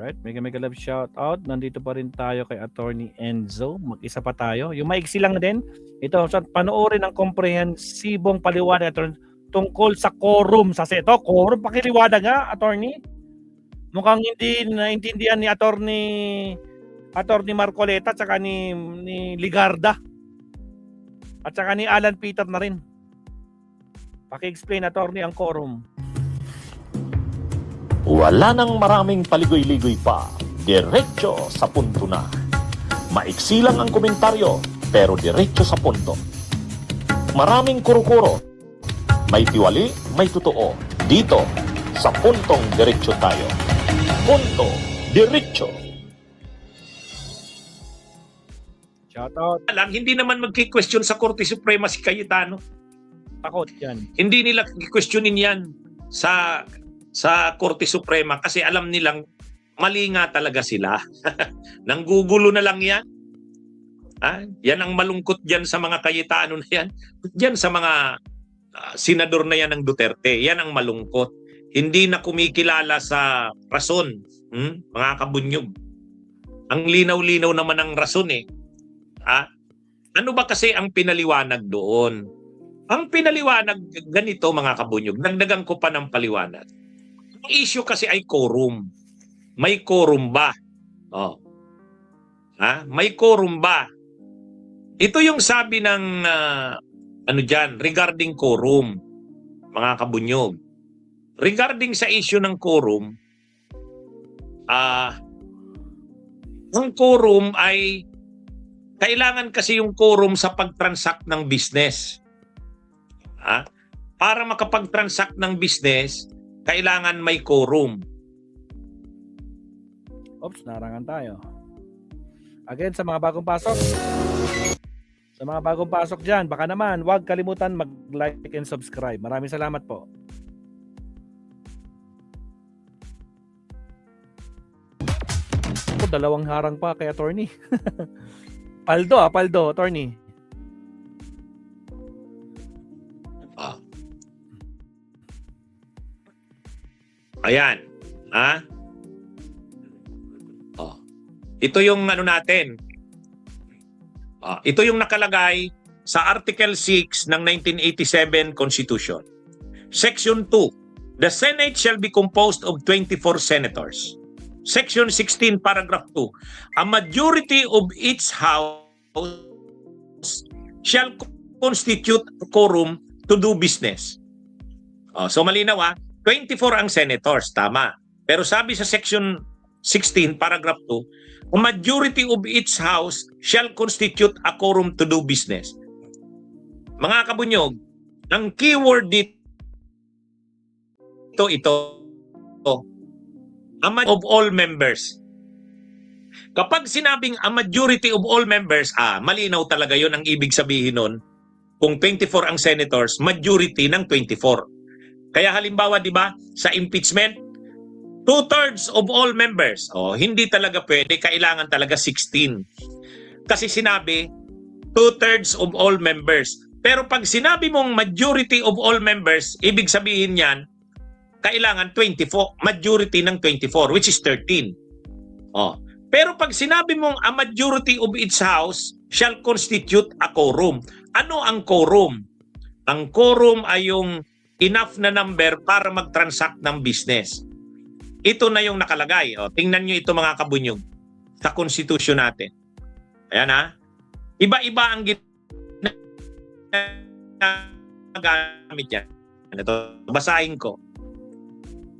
Alright, mega love shout out. Nandito pa rin tayo kay Attorney Enzo. Mag-isa pa tayo. Yung maiksi lang din. Ito, panoorin ang komprehensibong paliwanag tungkol sa quorum sa seto. Quorum, pakiliwanag nga, Attorney. Mukhang hindi naintindihan ni Attorney Marcoleta at saka ni Ligarda. At saka ni Alan Peter na rin. Paki-explain, Attorney, ang quorum. Wala nang maraming paligoy-ligoy pa. Diretso sa punto na. Maiksi lang ang komentaryo, pero diretso sa punto. Maraming kuro-kuro. May tiwali, may totoo. Dito, sa puntong diretso tayo. Punto, diretso. Shout out. Alam, hindi naman magki-question sa Korte Suprema si Cayetano. Takot yan. Hindi nila questionin yan sa Korte Suprema kasi alam nilang mali nga talaga sila. Nanggugulo na lang yan. Yan ang malungkot dyan sa mga Cayetano na yan. Dyan sa mga senador na yan ng Duterte. Yan ang malungkot. Hindi na kumikilala sa rason. Mga kabunyog. Ang linaw-linaw naman ang rason eh. Ano ba kasi ang pinaliwanag doon? Ang pinaliwanag ganito mga kabunyog. Dagdagan ko pa ng paliwanag. Ang issue kasi ay quorum. May quorum ba? May quorum ba? Ito yung sabi ng regarding quorum, mga kabunyog. Regarding sa issue ng quorum, ang quorum ay kailangan kasi yung quorum sa pag-transact ng business. Para makapag-transact ng business, kailangan may quorum. Oops, narangan tayo. Again, sa mga bagong pasok. Sa mga bagong pasok dyan, baka naman, huwag kalimutan mag-like and subscribe. Maraming salamat po. Dalawang harang pa kay Attorney. Paldo, Attorney. Ayan. Ito yung natin. Ito yung nakalagay sa Article 6 ng 1987 Constitution. Section 2. The Senate shall be composed of 24 senators. Section 16, paragraph 2. A majority of each house shall constitute a quorum to do business. So malinaw 24 ang senators, tama. Pero sabi sa section 16, paragraph 2, a majority of each house shall constitute a quorum to do business. Mga kabunyog, ang keyword dito, a majority of all members. Kapag sinabing a majority of all members, malinaw talaga yon ang ibig sabihin nun. Kung 24 ang senators, majority ng 24. Kaya halimbawa, di ba, sa impeachment, 2/3 of all members. Hindi talaga pwede, kailangan talaga 16. Kasi sinabi, 2/3 of all members. Pero pag sinabi mong majority of all members, ibig sabihin yan, kailangan 24, majority ng 24, which is 13. Pero pag sinabi mong a majority of each house shall constitute a quorum. Ano ang quorum? Ang quorum ay yung enough na number para mag-transact ng business. Ito na yung nakalagay. Tingnan nyo ito mga kabunyog sa Constitution natin. Ayan Iba-iba ang ginagamit yan. Ito, basahin ko.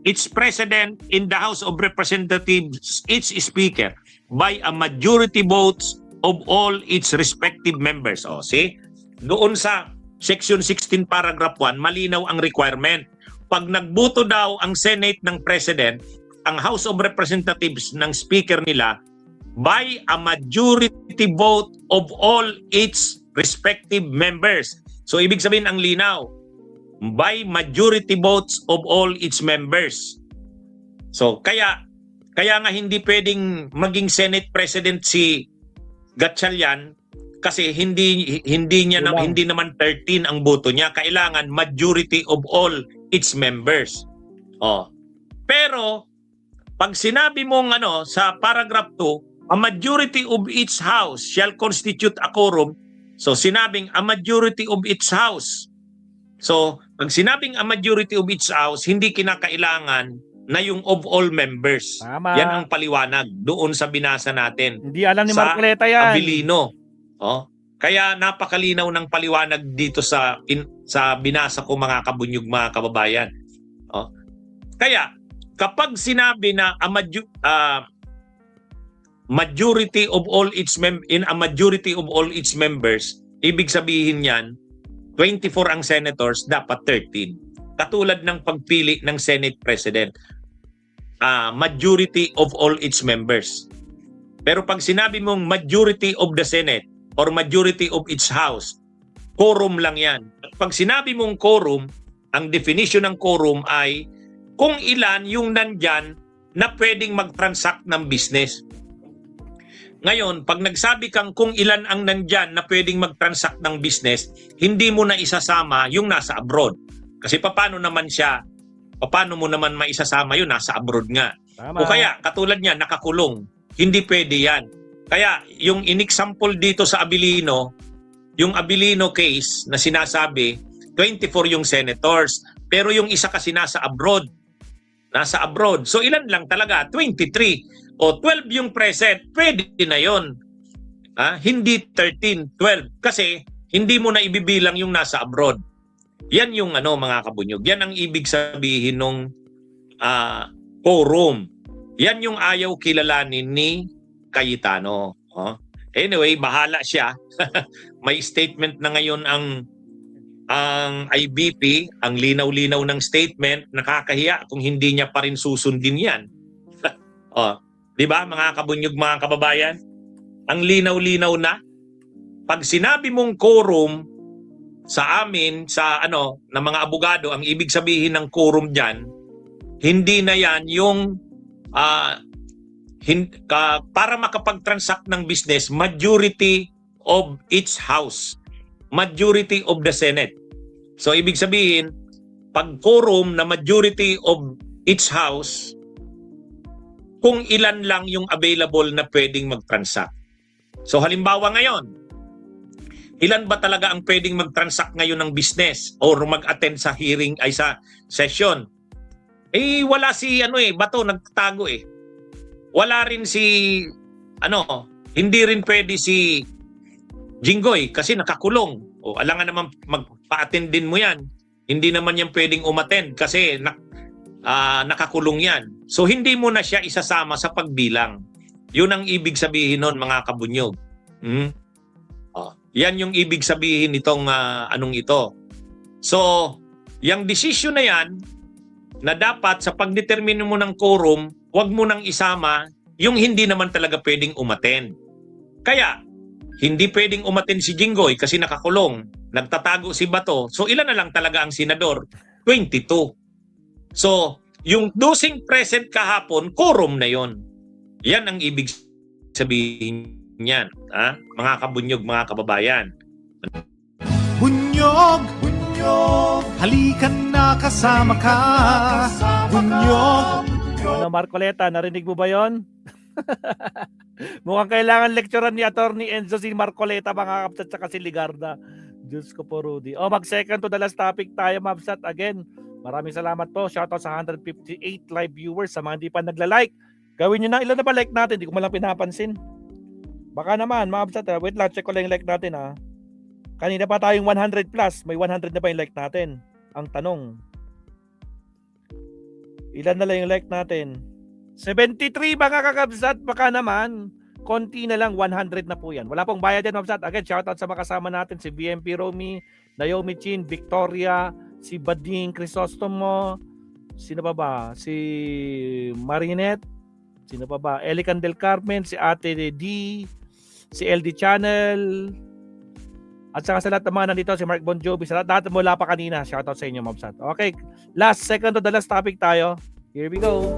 Each president in the House of Representatives, each speaker, by a majority votes of all its respective members. See? Doon sa Section 16, Paragraph 1, malinaw ang requirement. Pag nagboto daw ang Senate ng President, ang House of Representatives ng Speaker nila, by a majority vote of all its respective members. So, ibig sabihin ang linaw, by majority votes of all its members. So, kaya nga hindi pwedeng maging Senate President si Gatchalian kasi hindi naman 13 ang boto niya, kailangan majority of all its members. Pero pag sinabi mong sa paragraph 2, a majority of each house shall constitute a quorum. So sinabing a majority of each house. So pag sinabing a majority of each house, hindi kinakailangan na yung of all members. Tama. Yan ang paliwanag doon sa binasa natin. Hindi alam ni Sa Marcoleta yan. Abilino. Kaya napakalinaw ng paliwanag dito sa binasa ko, mga kabunyog, mga kababayan. Kaya kapag sinabi na majority of all its in a majority of all its members, ibig sabihin yan 24 ang senators, dapat 13. Katulad ng pagpili ng Senate President, majority of all its members. Pero pag sinabi mong majority of the Senate or majority of its House, quorum lang yan. At pag sinabi mong quorum, ang definition ng quorum ay kung ilan yung nandyan na pwedeng mag-transact ng business. Ngayon, pag nagsabi kang kung ilan ang nandyan na pwedeng mag-transact ng business, hindi mo na isasama yung nasa abroad. Kasi paano mo naman maisasama yun, nasa abroad nga. Tama. O kaya, katulad niya, nakakulong. Hindi pwede yan. Kaya, yung in-example dito sa Abilino, yung Abilino case na sinasabi, 24 yung senators, pero yung isa kasi nasa abroad. So ilan lang talaga? 23. O 12 yung present, pwede na yon. Hindi 13, 12. Kasi hindi mo na ibibilang yung nasa abroad. Yan yung mga kabunyog. Yan ang ibig sabihin ng quorum. Yan yung ayaw kilalanin ni Cayetano. Anyway, bahala siya. May statement na ngayon ang IBP, ang linaw-linaw ng statement, nakakahiya kung hindi niya pa rin susundin yan. Di ba, mga kabunyog, mga kababayan? Ang linaw-linaw na. Pag sinabi mong quorum sa amin, na mga abogado, ang ibig sabihin ng quorum dyan, hindi na yan yung para makapag-transact ng business, majority of each house, majority of the Senate. So ibig sabihin, pag quorum na majority of each house, kung ilan lang yung available na pwedeng mag-transact. So halimbawa ngayon, ilan ba talaga ang pwedeng mag-transact ngayon ng business or mag-attend sa hearing ay sa session? Wala si Bato, nagtago eh. Wala rin si hindi rin pwede si Jinggoy kasi nakakulong. O alangan naman magpa-attendin mo yan. Hindi naman yan pwedeng umattend kasi nakakulong yan. So hindi mo na siya isasama sa pagbilang. Yun ang ibig sabihin nun, mga kabunyog. Yan yung ibig sabihin nitong ito. So, yung decision na yan, na dapat sa pagdetermine mo ng quorum, huwag mo nang isama yung hindi naman talaga pwedeng umattend. Kaya, hindi pwedeng umattend si Jinggoy kasi nakakulong. Nagtatago si Bato. So, ilan na lang talaga ang senador? 22. So, yung dosing present kahapon, quorum na yon. Yan ang ibig sabihin niyan. Mga kabunyog, mga kababayan. Bunyog, bunyog, halikan na kasama ka. Bunyog. Marcoleta, narinig mo ba yon? Mukhang kailangan lecturean ni Attorney Enzo si Marcoleta, mga kapsat, saka si Ligarda. Diyos ko po, Rudy. Mag-second to the last topic tayo, Mabsat. Again, maraming salamat po. Shoutout sa 158 live viewers. Sa mga hindi pa nagla-like, gawin nyo na. Ilan na ba like natin? Hindi ko malang pinapansin. Baka naman, Mabsat. Wait lang, check ko lang yung like natin. Kanina pa tayong 100 plus. May 100 na ba yung like natin? Ang tanong. Ilan na lang yung like natin? 73 mga kakabsat. Baka naman, konti na lang, 100 na po yan. Wala pong bayad yan, Mabsat. Again, shoutout sa makasama natin. Si BMP Romy, Naomi Chin, Victoria, si Bading Crisostomo, sino pa ba? Si Marinette, sino pa ba? Elican del Carmen, si Ate D, si LD Channel, at saka sa lahat ng mga nandito, si Mark Bon Jovi, sa lahat mula pa kanina, shoutout sa inyo, Mabsat. Okay, second to the last topic tayo. Here we go.